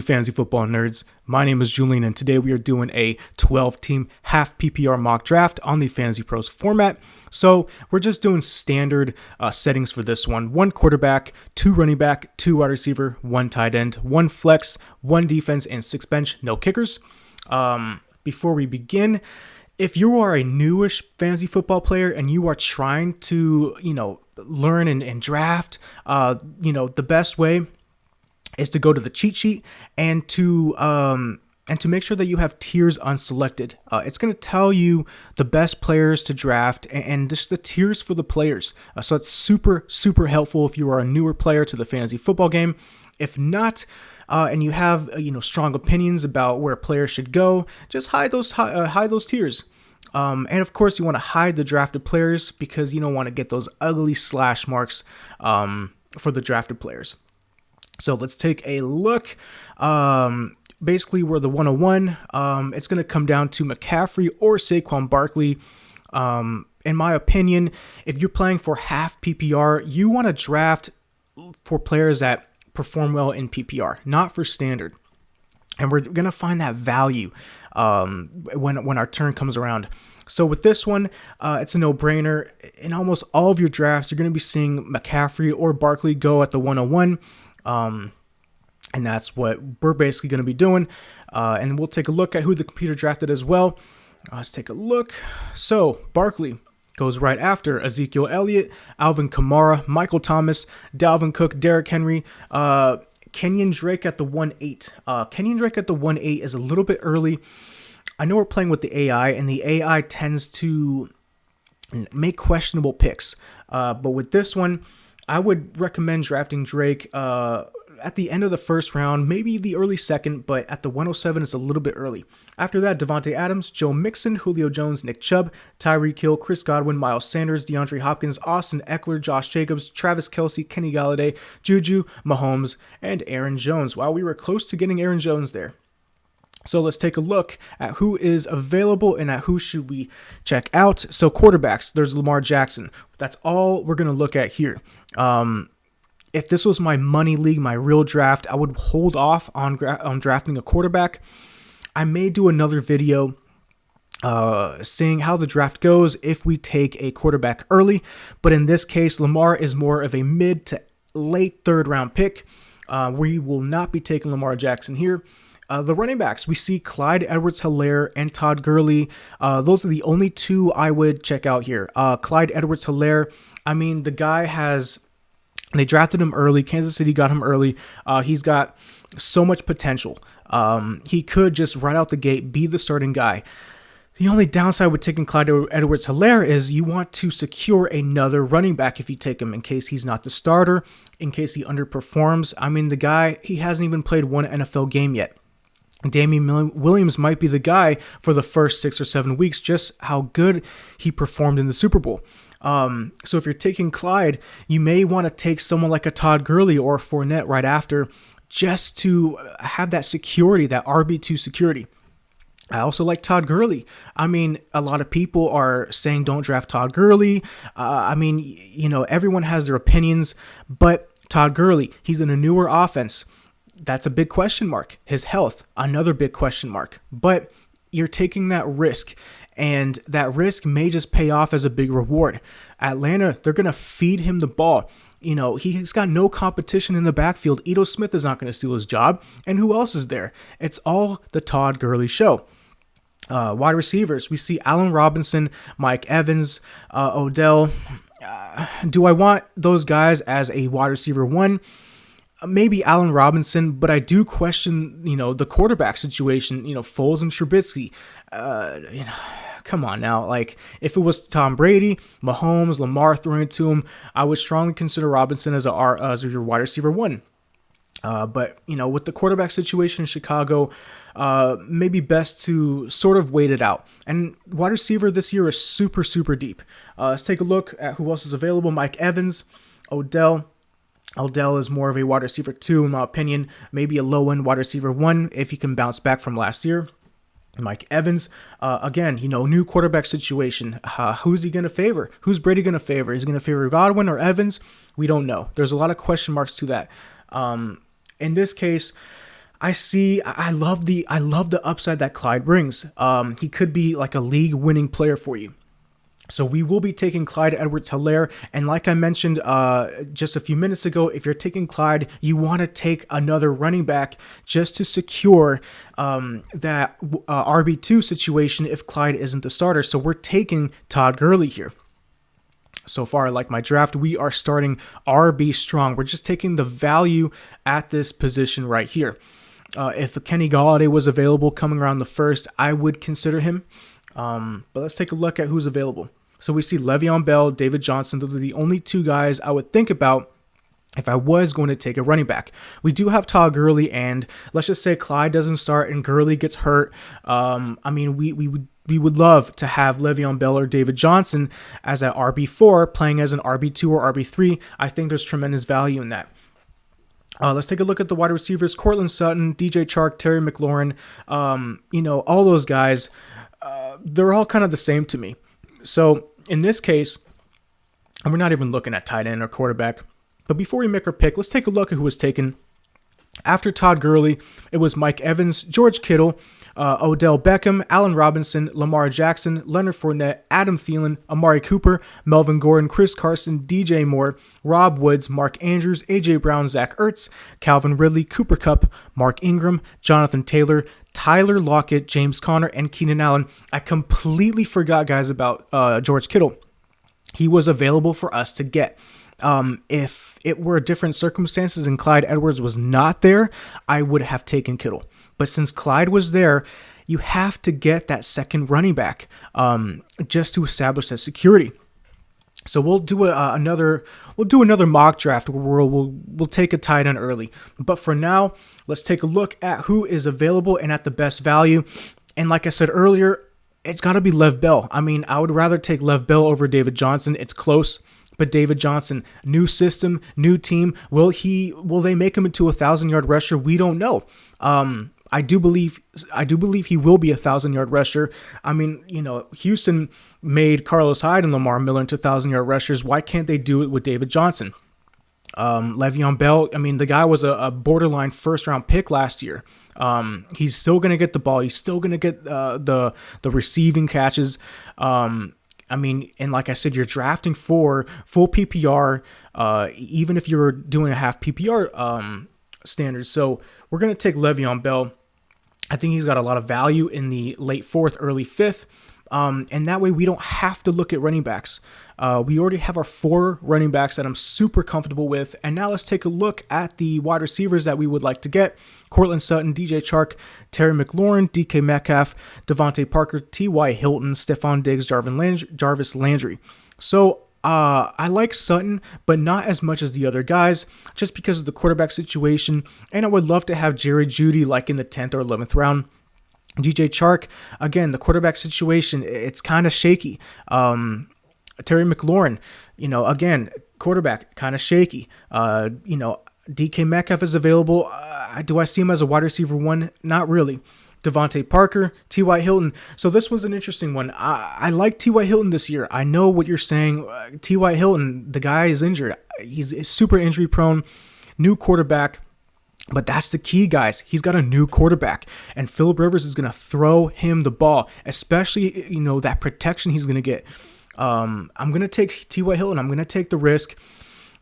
Fantasy football nerds. My name is Julian, and today we are doing a 12-team half PPR mock draft on the Fantasy Pros format. So we're just doing standard settings for this one: 1 quarterback, 2 running back, 2 wide receiver, 1 tight end, 1 flex, 1 defense, and 6 bench. No kickers. Before we begin, if you are a newish fantasy football player and you are trying to, learn and draft, the best way is to go to the cheat sheet and to make sure that you have tiers unselected. It's going to tell you the best players to draft and just the tiers for the players. So it's super, super helpful if you are a newer player to the fantasy football game. If not, and you have strong opinions about where players should go, just hide those tiers. And of course, you want to hide the drafted players because you don't want to get those ugly slash marks for the drafted players. So let's take a look. Basically, we're the 101. It's going to come down to McCaffrey or Saquon Barkley. In my opinion, if you're playing for half PPR, you want to draft for players that perform well in PPR, not for standard. And we're going to find that value when our turn comes around. So with this one, it's a no-brainer. In almost all of your drafts, you're going to be seeing McCaffrey or Barkley go at the 101. And that's what we're basically going to be doing. And we'll take a look at who the computer drafted as well. Let's take a look. So Barkley goes right after Ezekiel Elliott, Alvin Kamara, Michael Thomas, Dalvin Cook, Derrick Henry, Kenyon Drake at the 1-8. Kenyon Drake at the 1-8 is a little bit early. I know we're playing with the AI, and the AI tends to make questionable picks. But with this one, I would recommend drafting Drake at the end of the first round, maybe the early second, but at the 107 it's a little bit early. After that, Devontae Adams, Joe Mixon, Julio Jones, Nick Chubb, Tyreek Hill, Chris Godwin, Miles Sanders, DeAndre Hopkins, Austin Eckler, Josh Jacobs, Travis Kelce, Kenny Galladay, Juju, Mahomes, and Aaron Jones. Wow, we were close to getting Aaron Jones there. So let's take a look at who is available and at who should we check out. So quarterbacks, there's Lamar Jackson. That's all we're going to look at here. If this was my money league, my real draft, I would hold off on drafting a quarterback. I may do another video seeing how the draft goes if we take a quarterback early. But in this case, Lamar is more of a mid to late third round pick. We will not be taking Lamar Jackson here. The running backs, we see Clyde Edwards-Helaire and Todd Gurley. Those are the only two I would check out here. Clyde Edwards-Helaire, I mean, the guy they drafted him early. Kansas City got him early. He's got so much potential. He could just right out the gate be the starting guy. The only downside with taking Clyde Edwards-Helaire is you want to secure another running back if you take him in case he's not the starter, in case he underperforms. I mean, the guy, he hasn't even played one NFL game yet. Damian Williams might be the guy for the first 6 or 7 weeks, just how good he performed in the Super Bowl. So if you're taking Clyde, you may want to take someone like a Todd Gurley or a Fournette right after just to have that security, that RB2 security. I also like Todd Gurley. I mean, a lot of people are saying don't draft Todd Gurley. Everyone has their opinions, but Todd Gurley, he's in a newer offense. That's a big question mark. His health, another big question mark. But you're taking that risk, and that risk may just pay off as a big reward. Atlanta, they're going to feed him the ball. He's got no competition in the backfield. Ito Smith is not going to steal his job. And who else is there? It's all the Todd Gurley show. Wide receivers, we see Allen Robinson, Mike Evans, Odell. Do I want those guys as a wide receiver 1? Maybe Allen Robinson, but I do question, the quarterback situation, Foles and Trubisky. Come on now. Like, if it was Tom Brady, Mahomes, Lamar throwing it to him, I would strongly consider Robinson as your wide receiver 1. But, with the quarterback situation in Chicago, maybe best to sort of wait it out. And wide receiver this year is super, super deep. Let's take a look at who else is available. Mike Evans, Odell is more of a wide receiver 2, in my opinion. Maybe a low-end wide receiver 1 if he can bounce back from last year. Mike Evans, again, new quarterback situation. Who's he going to favor? Who's Brady going to favor? Is he going to favor Godwin or Evans? We don't know. There's a lot of question marks to that. In this case, I love the upside that Clyde brings. He could be like a league winning player for you. So we will be taking Clyde Edwards-Helaire, and like I mentioned just a few minutes ago, if you're taking Clyde, you want to take another running back just to secure that RB2 situation if Clyde isn't the starter. So we're taking Todd Gurley here. So far, like my draft, we are starting RB strong. We're just taking the value at this position right here. If Kenny Golladay was available coming around the first, I would consider him. But let's take a look at who's available. So we see Le'Veon Bell, David Johnson. Those are the only two guys I would think about if I was going to take a running back. We do have Todd Gurley, and let's just say Clyde doesn't start and Gurley gets hurt. I mean, we would love to have Le'Veon Bell or David Johnson as an RB4 playing as an RB2 or RB3. I think there's tremendous value in that. Let's take a look at the wide receivers. Courtland Sutton, DJ Chark, Terry McLaurin, all those guys, they're all kind of the same to me. So in this case, and we're not even looking at tight end or quarterback, but before we make our pick, let's take a look at who was taken. After Todd Gurley, it was Mike Evans, George Kittle, Odell Beckham, Allen Robinson, Lamar Jackson, Leonard Fournette, Adam Thielen, Amari Cooper, Melvin Gordon, Chris Carson, DJ Moore, Rob Woods, Mark Andrews, AJ Brown, Zach Ertz, Calvin Ridley, Cooper Kupp, Mark Ingram, Jonathan Taylor, Tyler Lockett, James Conner, and Keenan Allen. I completely forgot, guys, about George Kittle. He was available for us to get. If it were different circumstances and Clyde Edwards was not there, I would have taken Kittle. But since Clyde was there, you have to get that second running back just to establish that security. So we'll do another mock draft where we'll take a tight end early. But for now, let's take a look at who is available and at the best value. And like I said earlier, it's got to be Lev Bell. I mean, I would rather take Lev Bell over David Johnson. It's close. But David Johnson, new system, new team. Will they make him into a 1,000-yard rusher? We don't know. I do believe he will be a 1,000-yard rusher. I mean, Houston made Carlos Hyde and Lamar Miller into 1,000-yard rushers. Why can't they do it with David Johnson? Le'Veon Bell, I mean, the guy was a borderline first-round pick last year. He's still going to get the ball. He's still going to get the receiving catches. I mean, and like I said, you're drafting for full PPR, even if you're doing a half PPR standards. So we're going to take Le'Veon Bell. I think he's got a lot of value in the late fourth, early fifth. And that way we don't have to look at running backs. We already have our 4 running backs that I'm super comfortable with. And now let's take a look at the wide receivers that we would like to get. Courtland Sutton, DJ Chark, Terry McLaurin, DK Metcalf, Devontae Parker, T.Y. Hilton, Stephon Diggs, Jarvis Landry. So I like Sutton, but not as much as the other guys, just because of the quarterback situation. And I would love to have Jerry Jeudy like in the 10th or 11th round. DJ Chark, again, the quarterback situation, it's kind of shaky. Terry McLaurin, again, quarterback, kind of shaky. DK Metcalf is available. Do I see him as a wide receiver 1? Not really. Devontae Parker, T.Y. Hilton. So this was an interesting one. I like T.Y. Hilton this year. I know what you're saying. T.Y. Hilton, the guy is injured. He's super injury prone, new quarterback. But that's the key, guys. He's got a new quarterback, and Phillip Rivers is going to throw him the ball, especially, that protection he's going to get. I'm going to take T.Y. Hilton. I'm going to take the risk.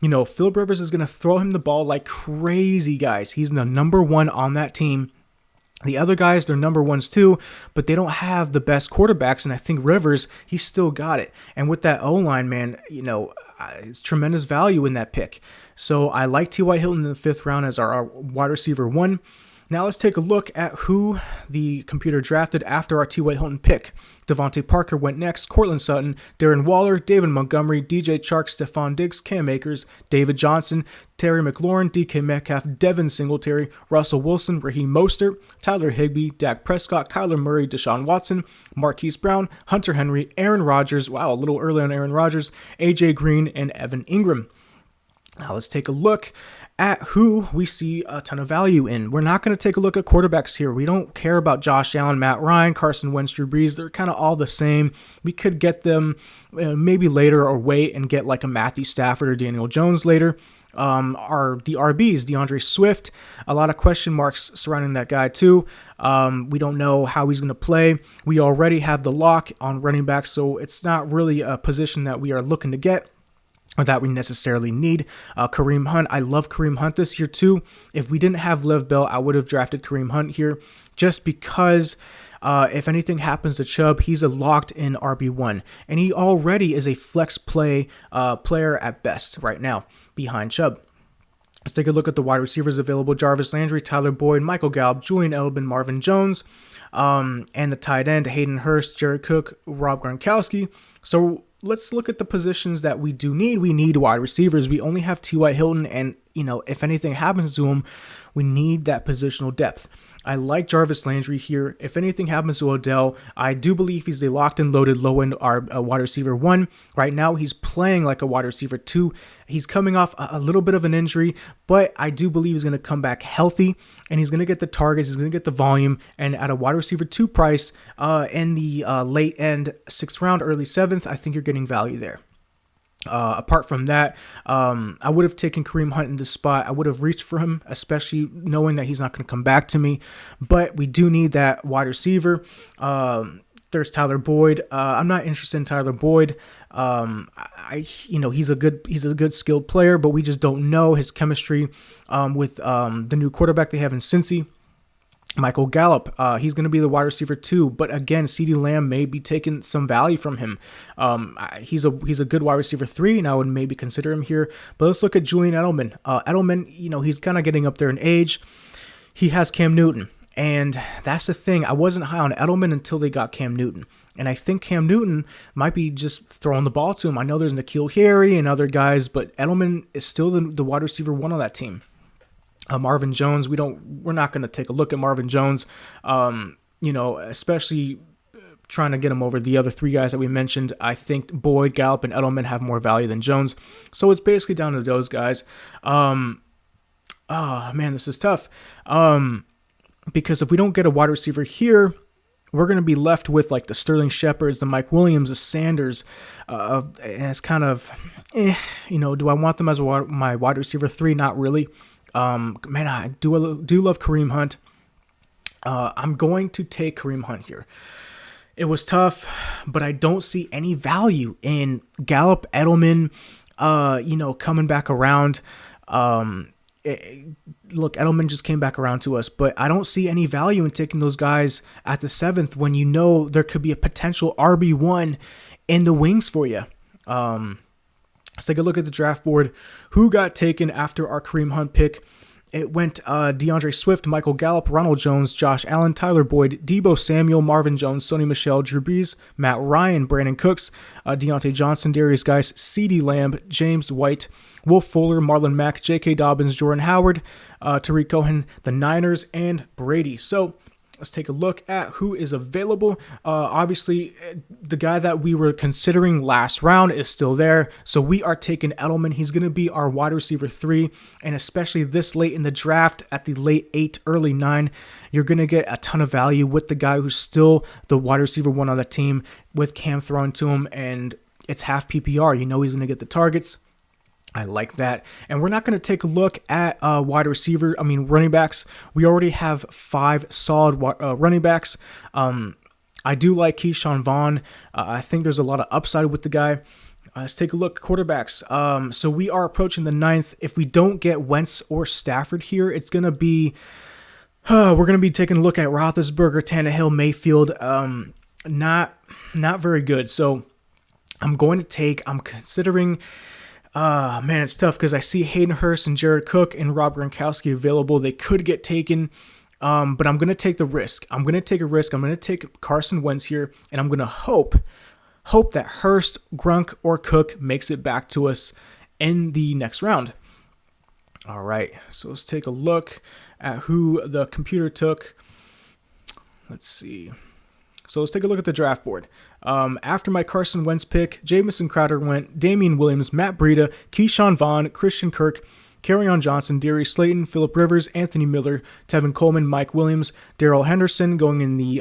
Phillip Rivers is going to throw him the ball like crazy, guys. He's the number 1 on that team. The other guys, they're number 1s too, but they don't have the best quarterbacks, and I think Rivers, he's still got it. And with that O-line, man, it's tremendous value in that pick. So I like T.Y. Hilton in the 5th round as our wide receiver 1. Now let's take a look at who the computer drafted after our T.Y. Hilton pick. Devontae Parker went next, Courtland Sutton, Darren Waller, David Montgomery, DJ Chark, Stephon Diggs, Cam Akers, David Johnson, Terry McLaurin, DK Metcalf, Devin Singletary, Russell Wilson, Raheem Mostert, Tyler Higbee, Dak Prescott, Kyler Murray, Deshaun Watson, Marquise Brown, Hunter Henry, Aaron Rodgers, wow, a little early on Aaron Rodgers, AJ Green, and Evan Ingram. Now let's take a look at who we see a ton of value in. We're not going to take a look at quarterbacks here. We don't care about Josh Allen, Matt Ryan, Carson Wentz, Drew Brees. They're kind of all the same. We could get them maybe later or wait and get like a Matthew Stafford or Daniel Jones later. are the RBs, DeAndre Swift. A lot of question marks surrounding that guy too. We don't know how he's going to play. We already have the lock on running back, so it's not really a position that we are looking to get or that we necessarily need. Kareem Hunt, I love Kareem Hunt this year too. If we didn't have Lev Bell, I would have drafted Kareem Hunt here just because if anything happens to Chubb, he's a locked-in RB1, and he already is a flex play player at best right now behind Chubb. Let's take a look at the wide receivers available. Jarvis Landry, Tyler Boyd, Michael Gallup, Julian Edelman, Marvin Jones, and the tight end, Hayden Hurst, Jared Cook, Rob Gronkowski. So let's look at the positions that we do need. We need wide receivers. We only have T.Y. Hilton, and, if anything happens to him, we need that positional depth. I like Jarvis Landry here. If anything happens to Odell, I do believe he's a locked and loaded low-end wide receiver 1. Right now, he's playing like a wide receiver 2. He's coming off a little bit of an injury, but I do believe he's going to come back healthy, and he's going to get the targets, he's going to get the volume, and at a wide receiver 2 price in the late end 6th round, early 7th, I think you're getting value there. Apart from that, I would have taken Kareem Hunt in this spot. I would have reached for him, especially knowing that he's not going to come back to me. But we do need that wide receiver. There's Tyler Boyd. I'm not interested in Tyler Boyd. He's a good skilled player, but we just don't know his chemistry with the new quarterback they have in Cincy. Michael Gallup, he's going to be the wide receiver too, but again, CeeDee Lamb may be taking some value from him. He's a good wide receiver 3, and I would maybe consider him here. But let's look at Julian Edelman. Edelman, he's kind of getting up there in age. He has Cam Newton, and that's the thing. I wasn't high on Edelman until they got Cam Newton, and I think Cam Newton might be just throwing the ball to him. I know there's N'Keal Harry and other guys, but Edelman is still the wide receiver 1 on that team. Marvin Jones, we're not going to take a look at Marvin Jones, especially trying to get him over the other 3 guys that we mentioned. I think Boyd, Gallup, and Edelman have more value than Jones. So it's basically down to those guys. This is tough. Because if we don't get a wide receiver here, we're going to be left with like the Sterling Shepherds, the Mike Williams, the Sanders, and it's kind of, do I want them as my wide receiver 3? Not really. I do love Kareem Hunt. I'm going to take Kareem Hunt here. It was tough, but I don't see any value in Gallup, Edelman, coming back around. Look, Edelman just came back around to us, but I don't see any value in taking those guys at the 7th when there could be a potential RB1 in the wings for you. Let's take a look at the draft board. Who got taken after our Kareem Hunt pick? It went DeAndre Swift, Michael Gallup, Ronald Jones, Josh Allen, Tyler Boyd, Deebo Samuel, Marvin Jones, Sony Michel, Drew Brees, Matt Ryan, Brandon Cooks, Deontay Johnson, Darius Geis, CeeDee Lamb, James White, Will Fuller, Marlon Mack, J.K. Dobbins, Jordan Howard, Tariq Cohen, the Niners, and Brady. So let's take a look at who is available. Obviously, the guy that we were considering last round is still there. So we are taking Edelman. He's going to be our wide receiver 3. And especially this late in the draft, at the late 8, early 9, you're going to get a ton of value with the guy who's still the wide receiver 1 on the team with Cam thrown to him. And it's half PPR. He's going to get the targets. I like that. And we're not going to take a look at running backs. We already have 5 solid running backs. I do like Keyshawn Vaughn. I think there's a lot of upside with the guy. Let's take a look at quarterbacks. So we are approaching the 9th. If we don't get Wentz or Stafford here, it's going to be, we're going to be taking a look at Roethlisberger, Tannehill, Mayfield. Not very good. So I'm considering, it's tough because I see Hayden Hurst and Jared Cook and Rob Gronkowski available. They could get taken, but I'm going to take the risk. I'm going to take a risk. I'm going to take Carson Wentz here, and I'm going to hope that Hurst, Grunk, or Cook makes it back to us in the next round. All right, so let's take a look at who the computer took. Let's see. So let's take a look at the draft board. After my Carson Wentz pick, Jamison Crowder went, Damian Williams, Matt Breida, Keyshawn Vaughn, Christian Kirk, Kerryon Johnson, Darius Slayton, Phillip Rivers, Anthony Miller, Tevin Coleman, Mike Williams, Darrell Henderson going in the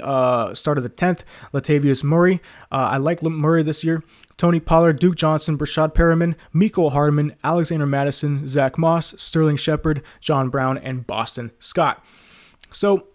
start of the 10th, Latavius Murray. I like Murray this year. Tony Pollard, Duke Johnson, Brashad Perriman, Mecole Hardman, Alexander Madison, Zach Moss, Sterling Shepard, John Brown, and Boston Scott. So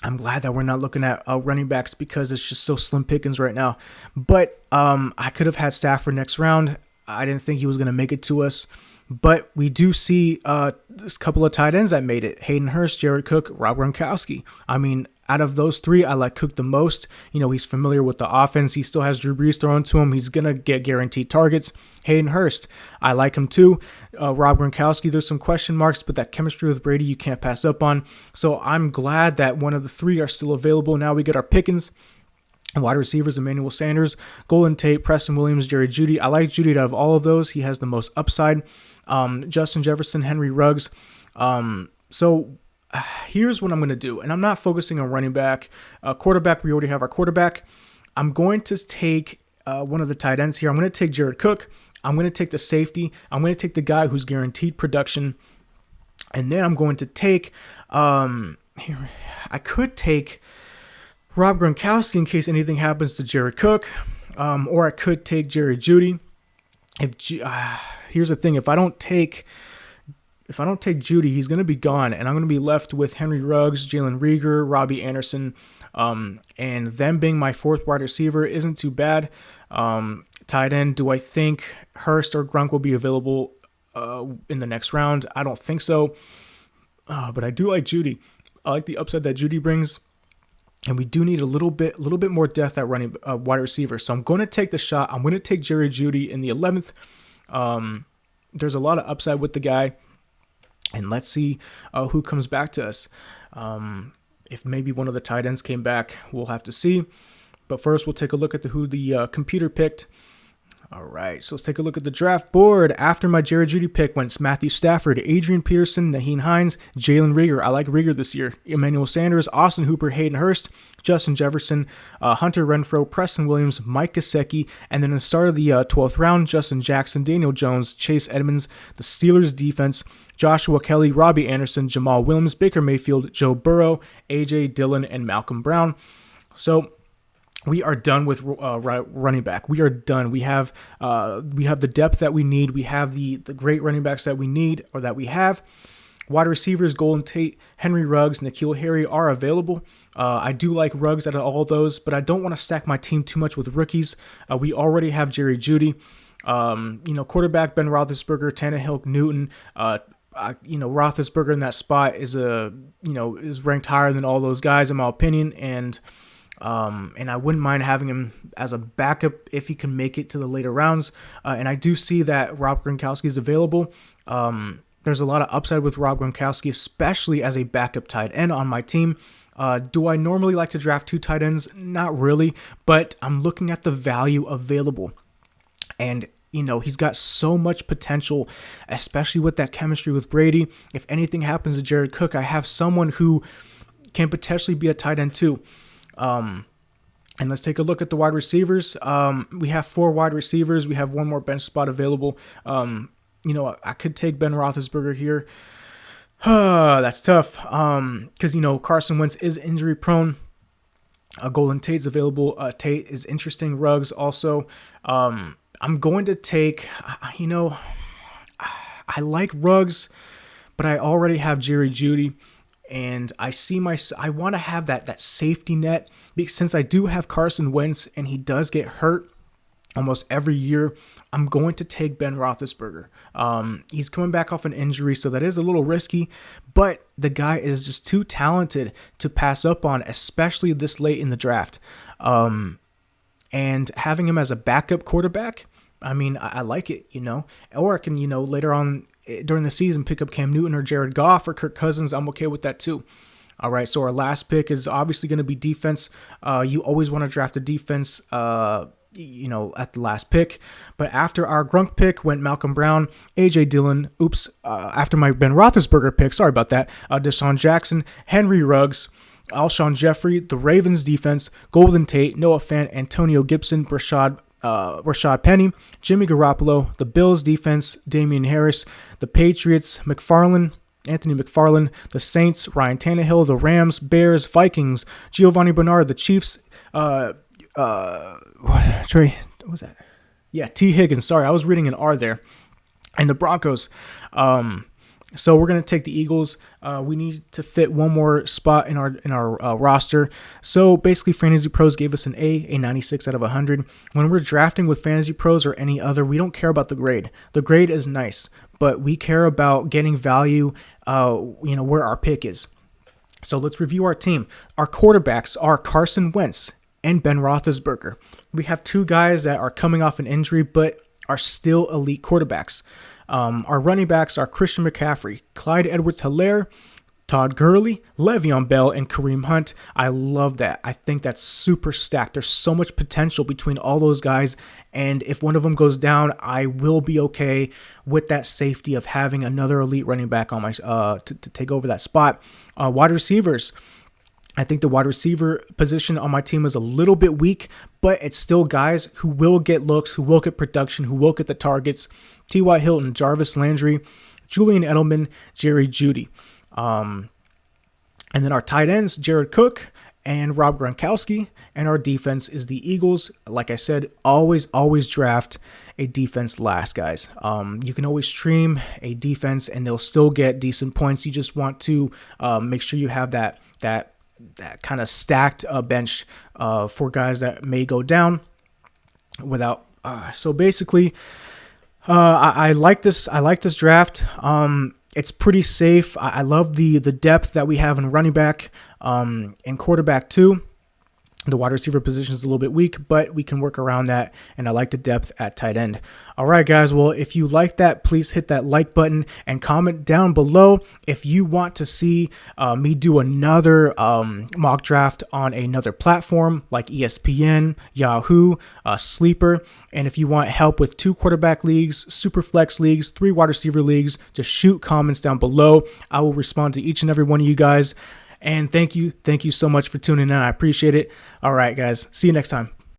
I'm glad that we're not looking at running backs because it's just so slim pickings right now. But I could have had Stafford next round. I didn't think he was going to make it to us. But we do see this couple of tight ends that made it. Hayden Hurst, Jared Cook, Rob Gronkowski. I mean, out of those three, I like Cook the most. You know, he's familiar with the offense. He still has Drew Brees thrown to him. He's going to get guaranteed targets. Hayden Hurst, I like him too. Rob Gronkowski, there's some question marks, but that chemistry with Brady you can't pass up on. So I'm glad that one of the three are still available. Now we get our pickings. Wide receivers, Emmanuel Sanders, Golden Tate, Preston Williams, Jerry Jeudy. I like Jeudy out of all of those. He has the most upside. Justin Jefferson, Henry Ruggs. So here's what I'm going to do. And I'm not focusing on running back. Quarterback, we already have our quarterback. I'm going to take one of the tight ends here. I'm going to take Jared Cook. I'm going to take the safety. I'm going to take the guy who's guaranteed production. And then I'm going to take, here, I could take Rob Gronkowski in case anything happens to Jared Cook, or I could take Jerry Jeudy. Here's the thing: if I don't take Jeudy, he's going to be gone, and I'm going to be left with Henry Ruggs, Jalen Reagor, Robbie Anderson, and them being my fourth wide receiver isn't too bad. Tight end, do I think Hurst or Gronk will be available in the next round? I don't think so, but I do like Jeudy. I like the upside that Jeudy brings. And we do need a little bit more depth at running wide receiver. So I'm going to take the shot. I'm going to take Jerry Jeudy in the 11th. There's a lot of upside with the guy. And let's see who comes back to us. If maybe one of the tight ends came back, we'll have to see. But first, we'll take a look at who the computer picked. All right, so let's take a look at the draft board. After my Jerry Jeudy pick went Matthew Stafford, Adrian Peterson, Naheem Hines, Jalen Reagor. I like Reagor this year. Emmanuel Sanders, Austin Hooper, Hayden Hurst, Justin Jefferson, Hunter Renfrow, Preston Williams, Mike Gesicki, and then at the start of the 12th round, Justin Jackson, Daniel Jones, Chase Edmonds, the Steelers defense, Joshua Kelly, Robbie Anderson, Jamal Williams, Baker Mayfield, Joe Burrow, A.J. Dillon, and Malcolm Brown. So we are done with running back. We are done. We have the depth that we need. We have the great running backs that we need or that we have. Wide receivers, Golden Tate, Henry Ruggs, N'Keal Harry are available. I do like Ruggs out of all those, but I don't want to stack my team too much with rookies. We already have Jerry Jeudy. Quarterback Ben Roethlisberger, Tannehill, Newton. Roethlisberger in that spot is ranked higher than all those guys in my opinion, and I wouldn't mind having him as a backup if he can make it to the later rounds. And I do see that Rob Gronkowski is available. There's a lot of upside with Rob Gronkowski, especially as a backup tight end on my team. Do I normally like to draft two tight ends? Not really, but I'm looking at the value available. And he's got so much potential, especially with that chemistry with Brady. If anything happens to Jared Cook, I have someone who can potentially be a tight end too. And let's take a look at the wide receivers. We have 4 wide receivers. We have one more bench spot available. I could take Ben Roethlisberger here. That's tough. Because, Carson Wentz is injury prone. Golden Tate's available. Tate is interesting. Ruggs also. I'm going to take, I like Ruggs, but I already have Jerry Jeudy. And I want to have that safety net because since I do have Carson Wentz and he does get hurt almost every year, I'm going to take Ben Roethlisberger. He's coming back off an injury, so that is a little risky, but the guy is just too talented to pass up on, especially this late in the draft. And having him as a backup quarterback, I like it, or I can, later on during the season, pick up Cam Newton or Jared Goff or Kirk Cousins. I'm okay with that too. All right, so our last pick is obviously going to be defense. You always want to draft a defense, at the last pick. But after our Gronk pick went Malcolm Brown, A.J. Dillon. After my Ben Roethlisberger pick, sorry about that. Deshaun Jackson, Henry Ruggs, Alshon Jeffrey, the Ravens defense, Golden Tate, Noah Fant, Antonio Gibson, Brashad Rashad Penny, Jimmy Garoppolo, the Bills defense, Damian Harris, the Patriots, Anthony McFarland, the Saints, Ryan Tannehill, the Rams, Bears, Vikings, Giovanni Bernard, the Chiefs, what was that? Yeah, T. Higgins. Sorry, I was reading an R there. And the Broncos. So we're going to take the Eagles. We need to fit one more spot in our roster. So basically, Fantasy Pros gave us an A 96 out of 100. When we're drafting with Fantasy Pros or any other, we don't care about the grade. The grade is nice, but we care about getting value, where our pick is. So let's review our team. Our quarterbacks are Carson Wentz and Ben Roethlisberger. We have two guys that are coming off an injury, but are still elite quarterbacks. Our running backs are Christian McCaffrey, Clyde Edwards-Helaire, Todd Gurley, Le'Veon Bell, and Kareem Hunt. I love that. I think that's super stacked. There's so much potential between all those guys, and if one of them goes down, I will be okay with that safety of having another elite running back on my to take over that spot. Wide receivers. I think the wide receiver position on my team is a little bit weak, but it's still guys who will get looks, who will get production, who will get the targets. T.Y. Hilton, Jarvis Landry, Julian Edelman, Jerry Jeudy. And then our tight ends, Jared Cook and Rob Gronkowski. And our defense is the Eagles. Like I said, always draft a defense last, guys. You can always stream a defense and they'll still get decent points. You just want to make sure you have that kind of stacked bench for guys that may go down without. So basically, I like this. I like this draft. It's pretty safe. I love the depth that we have in running back and quarterback too. The wide receiver position is a little bit weak, but we can work around that, and I like the depth at tight end. All right, guys. Well, if you like that, please hit that like button and comment down below if you want to see me do another mock draft on another platform like ESPN, Yahoo, Sleeper. And if you want help with 2 quarterback leagues, super flex leagues, 3 wide receiver leagues, just shoot comments down below. I will respond to each and every one of you guys. And thank you so much for tuning in. I appreciate it. All right, guys. See you next time.